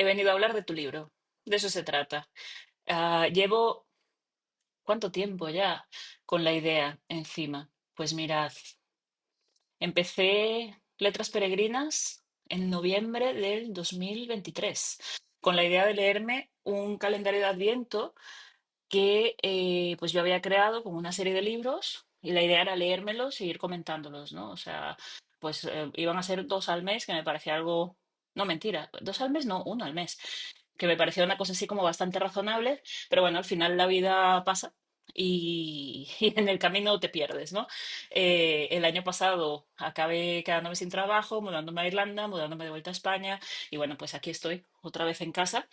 venido a hablar de tu libro. De eso se trata. Llevo ¿cuánto tiempo ya con la idea encima? Pues mirad, empecé Letras Peregrinas en noviembre del 2023 con la idea de leerme un calendario de Adviento que pues yo había creado con una serie de libros y la idea era leérmelos e ir comentándolos, ¿no? O sea, pues iban a ser dos al mes, que me parecía algo... No, mentira, dos al mes, no, uno al mes, que me parecía una cosa así como bastante razonable, pero bueno, al final la vida pasa y en el camino te pierdes, ¿no? El año pasado acabé quedándome sin trabajo, mudándome a Irlanda, mudándome de vuelta a España y bueno, pues aquí estoy otra vez en casa.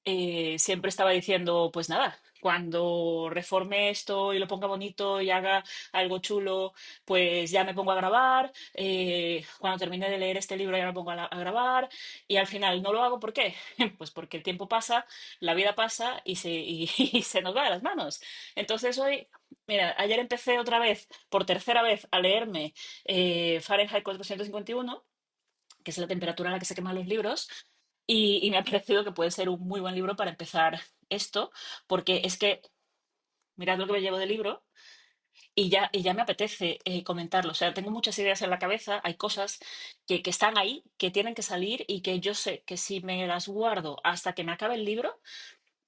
Siempre estaba diciendo, pues nada, cuando reforme esto y lo ponga bonito y haga algo chulo, pues ya me pongo a grabar. Cuando termine de leer este libro ya me pongo a grabar. Y al final no lo hago, ¿por qué? Pues porque el tiempo pasa, la vida pasa y se nos va de las manos. Entonces hoy, mira, ayer empecé otra vez, por tercera vez, a leerme Fahrenheit 451, que es la temperatura a la que se queman los libros, y me ha parecido que puede ser un muy buen libro para empezar esto, porque es que mirad lo que me llevo de libro y ya me apetece comentarlo. O sea, tengo muchas ideas en la cabeza, hay cosas que están ahí, que tienen que salir y que yo sé que si me las guardo hasta que me acabe el libro,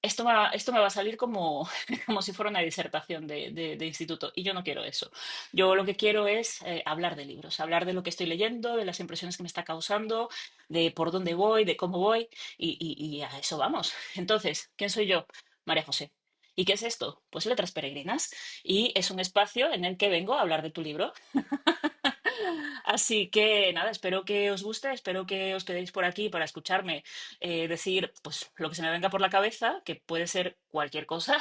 esto me va a salir como, como si fuera una disertación de instituto y yo no quiero eso. Yo lo que quiero es hablar de libros, hablar de lo que estoy leyendo, de las impresiones que me está causando, de por dónde voy, de cómo voy y a eso vamos. Entonces, ¿quién soy yo? María José. ¿Y qué es esto? Pues Letras Peregrinas y es un espacio en el que vengo a hablar de tu libro. Así que nada, espero que os guste, espero que os quedéis por aquí para escucharme decir pues lo que se me venga por la cabeza, que puede ser cualquier cosa.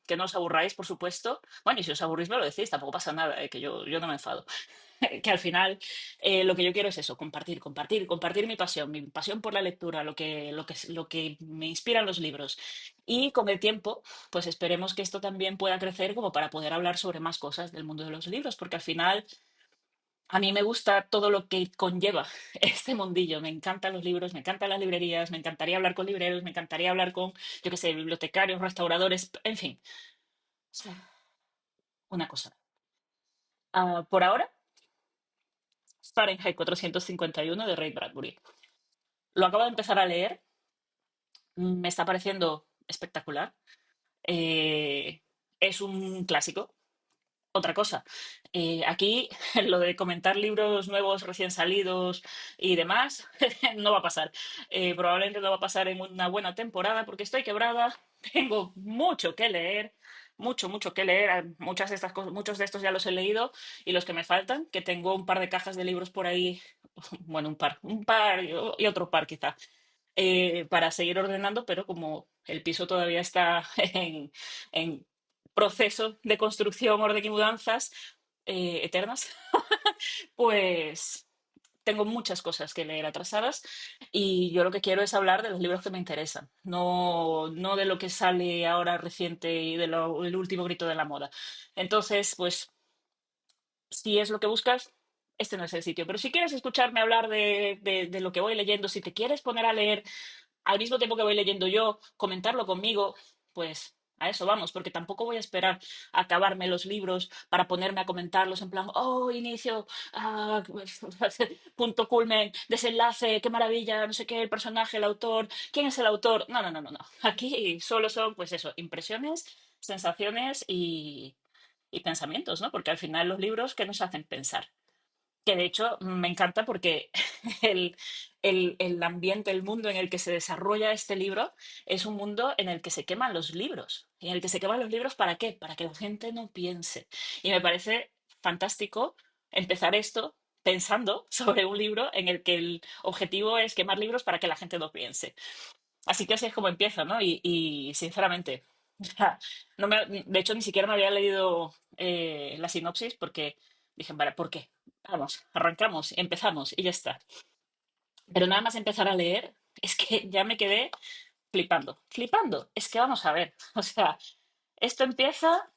Que no os aburráis, por supuesto. Bueno, y si os aburrís me lo decís, tampoco pasa nada, que yo no me enfado. Que al final lo que yo quiero es eso, compartir, compartir, compartir mi pasión por la lectura, lo que me inspiran los libros. Y con el tiempo, pues esperemos que esto también pueda crecer como para poder hablar sobre más cosas del mundo de los libros, porque al final a mí me gusta todo lo que conlleva este mundillo. Me encantan los libros, me encantan las librerías, me encantaría hablar con libreros, me encantaría hablar con, yo qué sé, bibliotecarios, restauradores, en fin, una cosa. Por ahora, Fahrenheit 451 de Ray Bradbury. Lo acabo de empezar a leer, me está pareciendo espectacular. Eh, es un clásico. Otra cosa, aquí lo de comentar libros nuevos recién salidos y demás no va a pasar. Probablemente no va a pasar en una buena temporada porque estoy quebrada, tengo mucho que leer, mucho, mucho que leer. Muchas de estas cosas, muchos de estos ya los he leído y los que me faltan, que tengo un par de cajas de libros por ahí, bueno, un par y otro par quizá, para seguir ordenando, pero como el piso todavía está en proceso de construcción, orden y mudanzas eternas, pues tengo muchas cosas que leer atrasadas y yo lo que quiero es hablar de los libros que me interesan, no de lo que sale ahora reciente y del último grito de la moda. Entonces, pues si es lo que buscas, este no es el sitio. Pero si quieres escucharme hablar de lo que voy leyendo, si te quieres poner a leer al mismo tiempo que voy leyendo yo, comentarlo conmigo, pues a eso vamos, porque tampoco voy a esperar a acabarme los libros para ponerme a comentarlos en plan, oh, inicio, pues, punto culmen, desenlace, qué maravilla, no sé qué, el personaje, el autor, quién es el autor. No, no, no, no, no. Aquí solo son, pues eso, impresiones, sensaciones y pensamientos, ¿no? Porque al final los libros, ¿qué nos hacen pensar? Que de hecho me encanta porque el, el ambiente, el mundo en el que se desarrolla este libro es un mundo en el que se queman los libros. ¿Y en el que se queman los libros para qué? Para que la gente no piense. Y me parece fantástico empezar esto pensando sobre un libro en el que el objetivo es quemar libros para que la gente no piense. Así que así es como empieza, ¿no? Y sinceramente, ya, de hecho ni siquiera me había leído la sinopsis porque dije, vale, ¿por qué? Vamos, arrancamos, empezamos y ya está. Pero nada más empezar a leer, es que ya me quedé flipando, flipando. Es que vamos a ver, o sea, esto empieza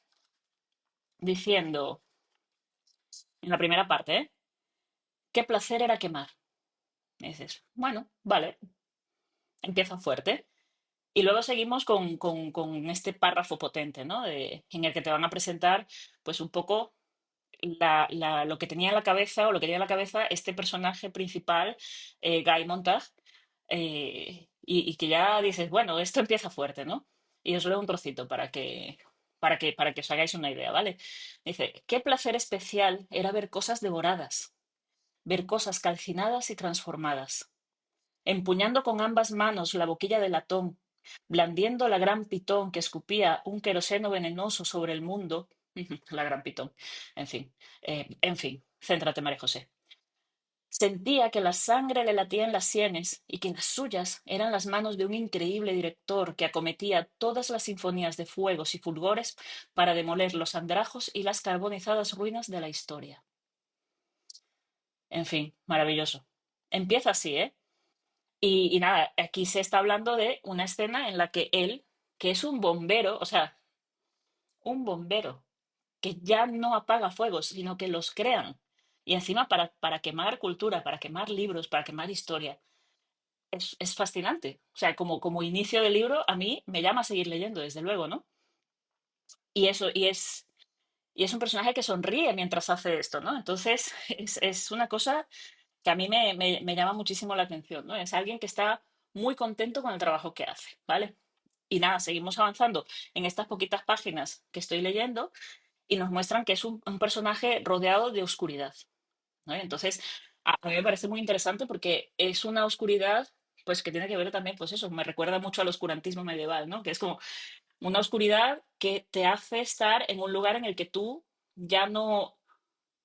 diciendo, en la primera parte, ¿eh? Qué placer era quemar. Y dices, bueno, vale, empieza fuerte. Y luego seguimos con este párrafo potente, ¿no? En el que te van a presentar, pues un poco lo que tenía en la cabeza o lo que tenía en la cabeza este personaje principal, Guy Montag, y que ya dices, bueno, esto empieza fuerte, ¿no? Y os leo un trocito para que os hagáis una idea, ¿vale? Dice, qué placer especial era ver cosas devoradas, ver cosas calcinadas y transformadas empuñando con ambas manos la boquilla de latón, blandiendo la gran pitón que escupía un queroseno venenoso sobre el mundo. La gran pitón. En fin, céntrate, María José. Sentía que la sangre le latía en las sienes y que las suyas eran las manos de un increíble director que acometía todas las sinfonías de fuegos y fulgores para demoler los andrajos y las carbonizadas ruinas de la historia. En fin, maravilloso. Empieza así, ¿eh? Y nada, aquí se está hablando de una escena en la que él, que es un bombero, o sea, un bombero, que ya no apaga fuegos, sino que los crean. Y encima para quemar cultura, para quemar libros, para quemar historia. Es fascinante. O sea, como inicio de libro, a mí me llama a seguir leyendo, desde luego, ¿no? Y eso, y es un personaje que sonríe mientras hace esto, ¿no? Entonces, es una cosa que a mí me llama muchísimo la atención, ¿no? Es alguien que está muy contento con el trabajo que hace, ¿vale? Y nada, seguimos avanzando en estas poquitas páginas que estoy leyendo y nos muestran que es un personaje rodeado de oscuridad, ¿no? Entonces, a mí me parece muy interesante porque es una oscuridad, pues que tiene que ver también, pues eso, me recuerda mucho al oscurantismo medieval, ¿no? Que es como una oscuridad que te hace estar en un lugar en el que tú ya no,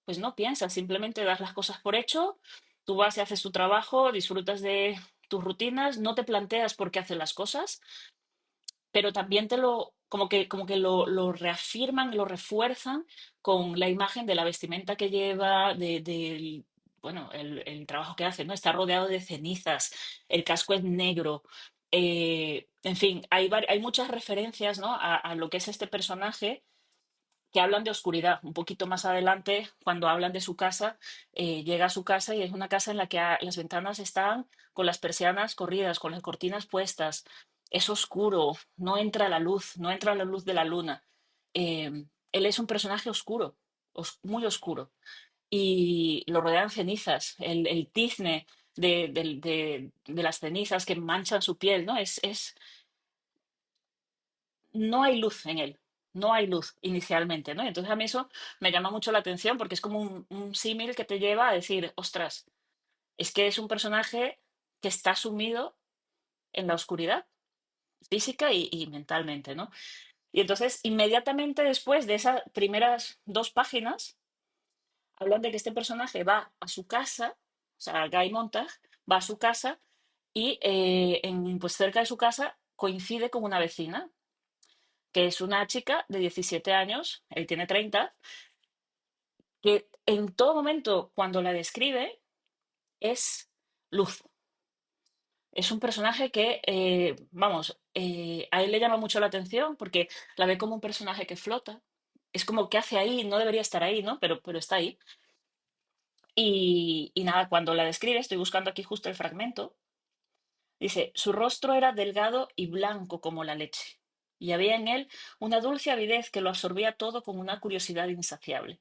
pues no piensas, simplemente das las cosas por hecho, tú vas y haces tu trabajo, disfrutas de tus rutinas, no te planteas por qué haces las cosas, pero también como que lo reafirman, lo refuerzan con la imagen de la vestimenta que lleva, bueno, el trabajo que hace, ¿no? Está rodeado de cenizas, el casco es negro. En fin, hay muchas referencias, ¿no? a lo que es este personaje que hablan de oscuridad. Un poquito más adelante, cuando hablan de su casa, llega a su casa y es una casa en la que las ventanas están con las persianas corridas, con las cortinas puestas. Es oscuro, no entra la luz, no entra la luz de la luna. Él es un personaje oscuro, muy oscuro. Y lo rodean cenizas, el tizne de las cenizas que manchan su piel, ¿no? No hay luz en él, no hay luz inicialmente, ¿no? Entonces a mí eso me llama mucho la atención porque es como un símil que te lleva a decir, ostras, es que es un personaje que está sumido en la oscuridad física y mentalmente, ¿no? Y entonces inmediatamente después de esas primeras dos páginas, hablan de que este personaje va a su casa, o sea, Guy Montag va a su casa y pues cerca de su casa coincide con una vecina que es una chica de 17 años, él tiene 30, que en todo momento, cuando la describe, es luz. Es un personaje que, vamos, a él le llama mucho la atención porque la ve como un personaje que flota. Es como que hace ahí, no debería estar ahí, ¿no? Pero está ahí. Y nada, cuando la describe, estoy buscando aquí justo el fragmento, dice, su rostro era delgado y blanco como la leche, y había en él una dulce avidez que lo absorbía todo con una curiosidad insaciable.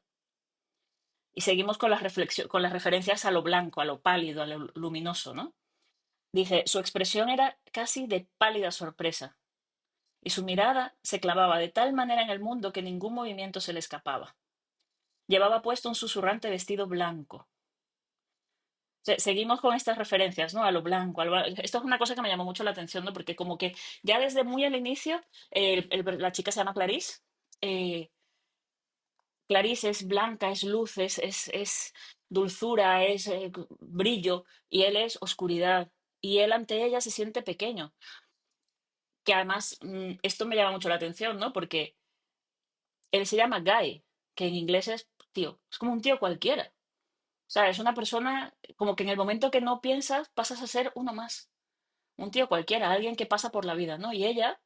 Y seguimos con las referencias a lo blanco, a lo pálido, a lo luminoso, ¿no? Dice, su expresión era casi de pálida sorpresa, y su mirada se clavaba de tal manera en el mundo que ningún movimiento se le escapaba. Llevaba puesto un susurrante vestido blanco. Seguimos con estas referencias, ¿no? A lo blanco. Esto es una cosa que me llamó mucho la atención, ¿no? Porque como que ya desde muy al inicio, la chica se llama Clarice. eh, Clarice es blanca, es luz, es dulzura, es brillo, y él es oscuridad. Y él ante ella se siente pequeño. Que además, esto me llama mucho la atención, ¿no? Porque él se llama Guy, que en inglés es tío. Es como un tío cualquiera. O sea, es una persona como que en el momento que no piensas, pasas a ser uno más. Un tío cualquiera, alguien que pasa por la vida, ¿no? Y ella,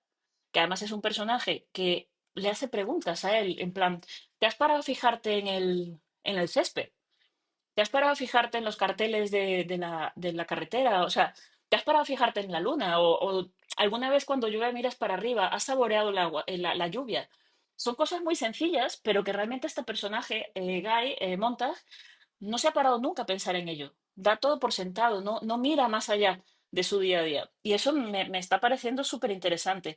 que además es un personaje que le hace preguntas a él, en plan, ¿te has parado a fijarte en el césped? ¿te has parado a fijarte en los carteles de la carretera? O sea, ¿te has parado a fijarte en la luna? O alguna vez cuando llueve miras para arriba, ¿has saboreado el agua, la lluvia? Son cosas muy sencillas, pero que realmente este personaje, Guy Montag, no se ha parado nunca a pensar en ello. Da todo por sentado, no mira más allá de su día a día. Y eso me está pareciendo súper interesante.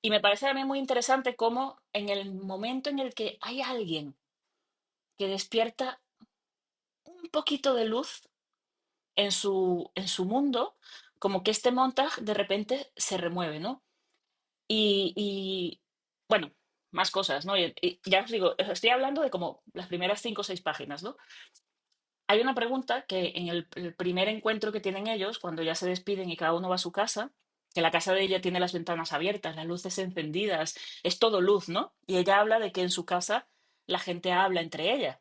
Y me parece también muy interesante cómo en el momento en el que hay alguien que despierta un poquito de luz en su mundo, como que este montaje de repente se remueve, ¿no? Y, bueno, más cosas, ¿no? Y ya os digo, estoy hablando de como las primeras 5 o 6 páginas, ¿no? Hay una pregunta que en el primer encuentro que tienen ellos, cuando ya se despiden y cada uno va a su casa, que la casa de ella tiene las ventanas abiertas, las luces encendidas, es todo luz, ¿no? Y ella habla de que en su casa la gente habla entre ella,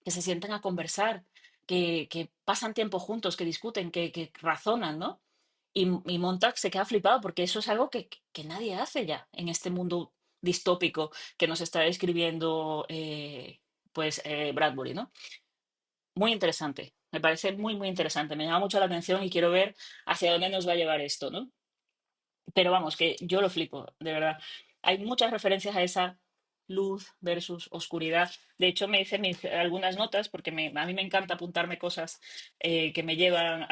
que se sientan a conversar, que pasan tiempo juntos, que discuten, que razonan, ¿no? Y Montag se queda flipado porque eso es algo que nadie hace ya en este mundo distópico que nos está describiendo Bradbury, ¿no? Muy interesante, me parece muy, muy interesante, me llama mucho la atención y quiero ver hacia dónde nos va a llevar esto, ¿no? Pero vamos, que yo lo flipo, de verdad. Hay muchas referencias a esa luz versus oscuridad. De hecho, me hice algunas notas porque a mí me encanta apuntarme cosas a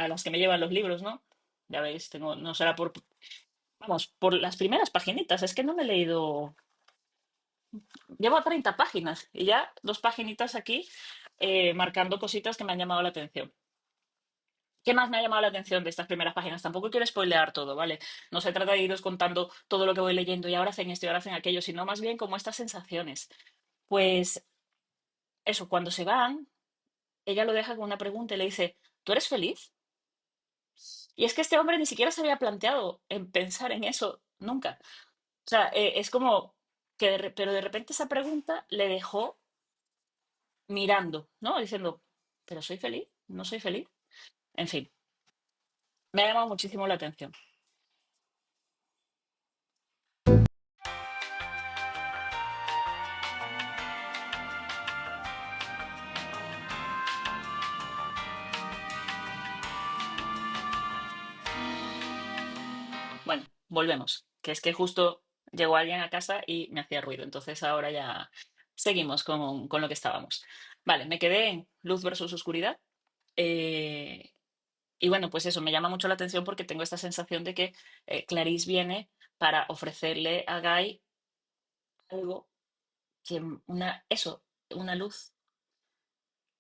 las que me llevan los libros, ¿no? Ya veis, no será vamos, por las primeras paginitas, es que no me he leído, llevo 30 páginas y ya 2 paginitas aquí marcando cositas que me han llamado la atención. ¿Qué más me ha llamado la atención de estas primeras páginas? Tampoco quiero spoilear todo, ¿vale? No se trata de iros contando todo lo que voy leyendo y ahora hacen esto y ahora hacen aquello, sino más bien como estas sensaciones. Pues eso, cuando se van, ella lo deja con una pregunta y le dice, ¿tú eres feliz? Y es que este hombre ni siquiera se había planteado en pensar en eso nunca. O sea, es como que, pero de repente esa pregunta le dejó mirando, ¿no? Diciendo, ¿pero soy feliz? ¿No soy feliz? En fin, me ha llamado muchísimo la atención. Bueno, volvemos, que es que justo llegó alguien a casa y me hacía ruido, entonces ahora ya seguimos con lo que estábamos. Vale, me quedé en luz versus oscuridad. eh, y bueno, pues eso me llama mucho la atención porque tengo esta sensación de que Clarice viene para ofrecerle a Guy algo una luz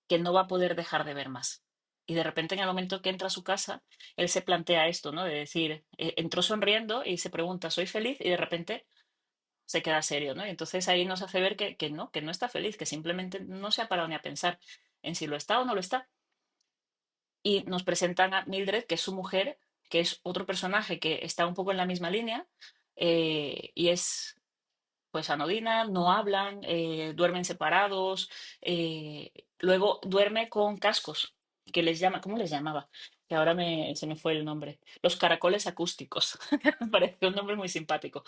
que no va a poder dejar de ver más. Y de repente, en el momento que entra a su casa, él se plantea esto, ¿no? De decir, entró sonriendo y se pregunta, ¿soy feliz? Y de repente se queda serio, ¿no? Y entonces ahí nos hace ver que no está feliz, que simplemente no se ha parado ni a pensar en si lo está o no lo está. Y nos presentan a Mildred, que es su mujer, que es otro personaje que está un poco en la misma línea, y es pues anodina, no hablan, duermen separados, luego duerme con cascos, que les llama, ¿cómo les llamaba? Que ahora se me fue el nombre. Los caracoles acústicos. Me parece un nombre muy simpático.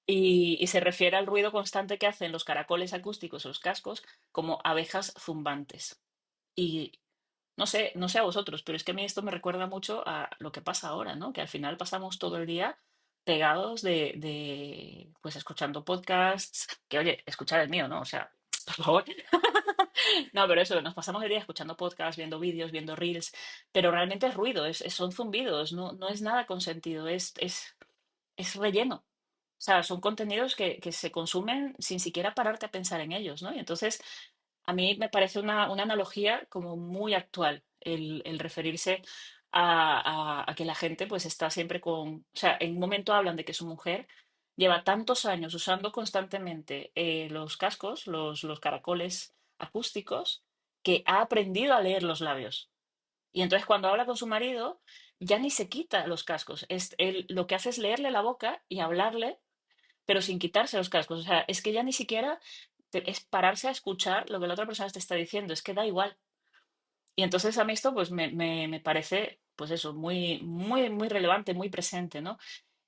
Y se refiere al ruido constante que hacen los caracoles acústicos o los cascos como abejas zumbantes. Y no sé a vosotros, pero es que a mí esto me recuerda mucho a lo que pasa ahora, ¿no? Que al final pasamos todo el día pegados pues escuchando podcasts, que oye, escuchar el mío, ¿no? O sea, por favor. No, pero eso, nos pasamos el día escuchando podcasts, viendo vídeos, viendo reels, pero realmente es ruido, son zumbidos, no es nada con sentido, es relleno. O sea, son contenidos que se consumen sin siquiera pararte a pensar en ellos, ¿no? Y entonces, a mí me parece una analogía como muy actual el referirse a que la gente pues está siempre con, o sea, en un momento hablan de que su mujer lleva tantos años usando constantemente los cascos, los caracoles acústicos, que ha aprendido a leer los labios. Y entonces cuando habla con su marido, ya ni se quita los cascos. Él lo que hace es leerle la boca y hablarle, pero sin quitarse los cascos. O sea, es que ya ni siquiera es pararse a escuchar lo que la otra persona te está diciendo, es que da igual. Y entonces a mí esto pues me parece, pues eso, muy, muy, muy relevante, muy presente, ¿no?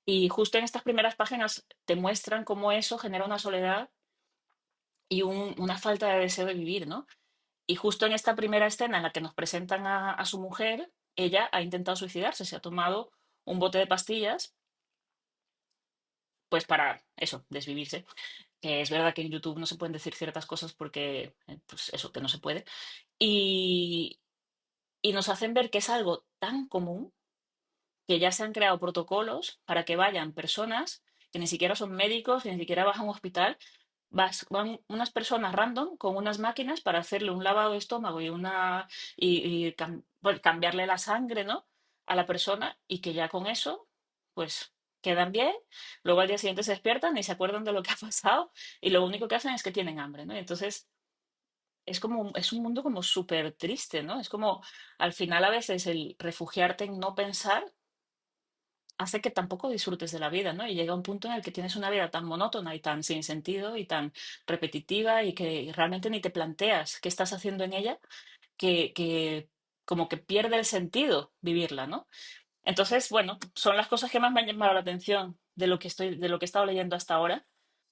Y justo en estas primeras páginas te muestran cómo eso genera una soledad y una falta de deseo de vivir, ¿no? Y justo en esta primera escena en la que nos presentan a su mujer, ella ha intentado suicidarse, se ha tomado un bote de pastillas, pues para eso, desvivirse. Que es verdad que en YouTube no se pueden decir ciertas cosas porque, pues eso, que no se puede. Y, y nos hacen ver que es algo tan común que ya se han creado protocolos para que vayan personas que ni siquiera son médicos, que ni siquiera van a un hospital, van unas personas random con unas máquinas para hacerle un lavado de estómago y cambiarle la sangre, ¿no? A la persona y que ya con eso, pues quedan bien. Luego al día siguiente se despiertan y se acuerdan de lo que ha pasado y lo único que hacen es que tienen hambre, ¿no? Y entonces es un mundo como súper triste, ¿no? Es como al final a veces el refugiarte en no pensar hace que tampoco disfrutes de la vida, ¿no? Y llega un punto en el que tienes una vida tan monótona y tan sin sentido y tan repetitiva y que realmente ni te planteas qué estás haciendo en ella, que como que pierde el sentido vivirla, ¿no? Entonces, bueno, son las cosas que más me han llamado la atención de lo que he estado leyendo hasta ahora.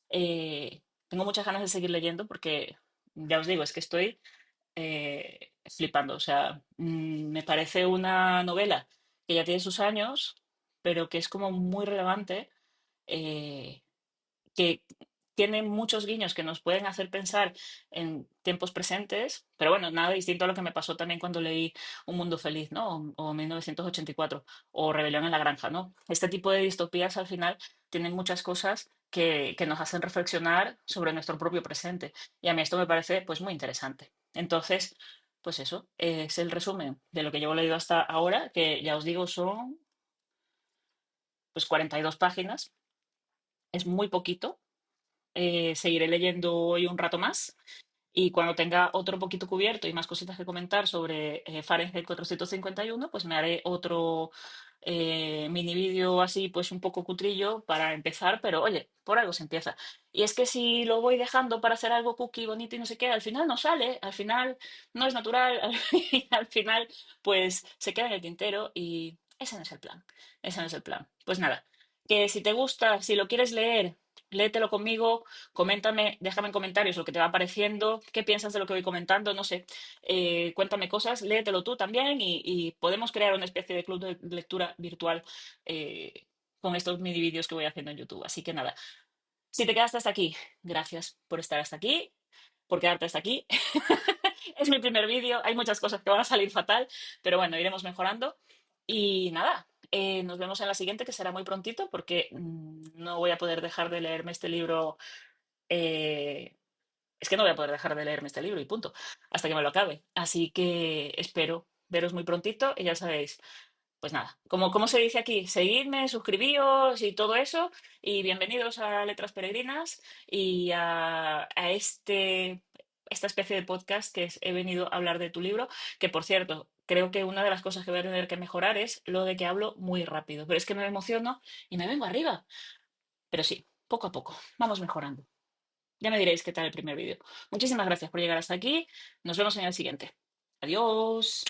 Tengo muchas ganas de seguir leyendo porque, ya os digo, es que estoy flipando. O sea, me parece una novela que ya tiene sus años, pero que es como muy relevante, eh, que tiene muchos guiños que nos pueden hacer pensar en tiempos presentes, pero bueno, nada distinto a lo que me pasó también cuando leí Un Mundo Feliz, ¿no? O 1984, o Rebelión en la Granja, ¿no? Este tipo de distopías al final tienen muchas cosas que nos hacen reflexionar sobre nuestro propio presente. Y a mí esto me parece pues muy interesante. Entonces, pues eso, es el resumen de lo que llevo leído hasta ahora, que ya os digo son pues 42 páginas, es muy poquito. Seguiré leyendo hoy un rato más y cuando tenga otro poquito cubierto y más cositas que comentar sobre Fahrenheit 451, pues me haré otro mini vídeo así, pues un poco cutrillo para empezar, pero oye, por algo se empieza. Y es que si lo voy dejando para hacer algo cookie, bonito y no sé qué, al final no sale, al final no es natural, y al final pues se queda en el tintero y ese no es el plan, ese no es el plan. Pues nada, que si te gusta, si lo quieres leer, léetelo conmigo, coméntame, déjame en comentarios lo que te va pareciendo, qué piensas de lo que voy comentando, no sé, cuéntame cosas, léetelo tú también y podemos crear una especie de club de lectura virtual con estos mini vídeos que voy haciendo en YouTube. Así que nada, si te quedaste hasta aquí, gracias por estar hasta aquí, por quedarte hasta aquí. Es mi primer vídeo, hay muchas cosas que van a salir fatal, pero bueno, iremos mejorando. Y nada, nos vemos en la siguiente, que será muy prontito, porque no voy a poder dejar de leerme este libro. eh, es que no voy a poder dejar de leerme este libro y punto, hasta que me lo acabe. Así que espero veros muy prontito y ya sabéis, pues nada, como se dice aquí, seguidme, suscribíos y todo eso, y bienvenidos a Letras Peregrinas y a esta especie de podcast he venido a hablar de tu libro, que por cierto, creo que una de las cosas que voy a tener que mejorar es lo de que hablo muy rápido, pero es que me emociono y me vengo arriba. Pero sí, poco a poco, vamos mejorando. Ya me diréis qué tal el primer vídeo. Muchísimas gracias por llegar hasta aquí. Nos vemos en el siguiente. Adiós.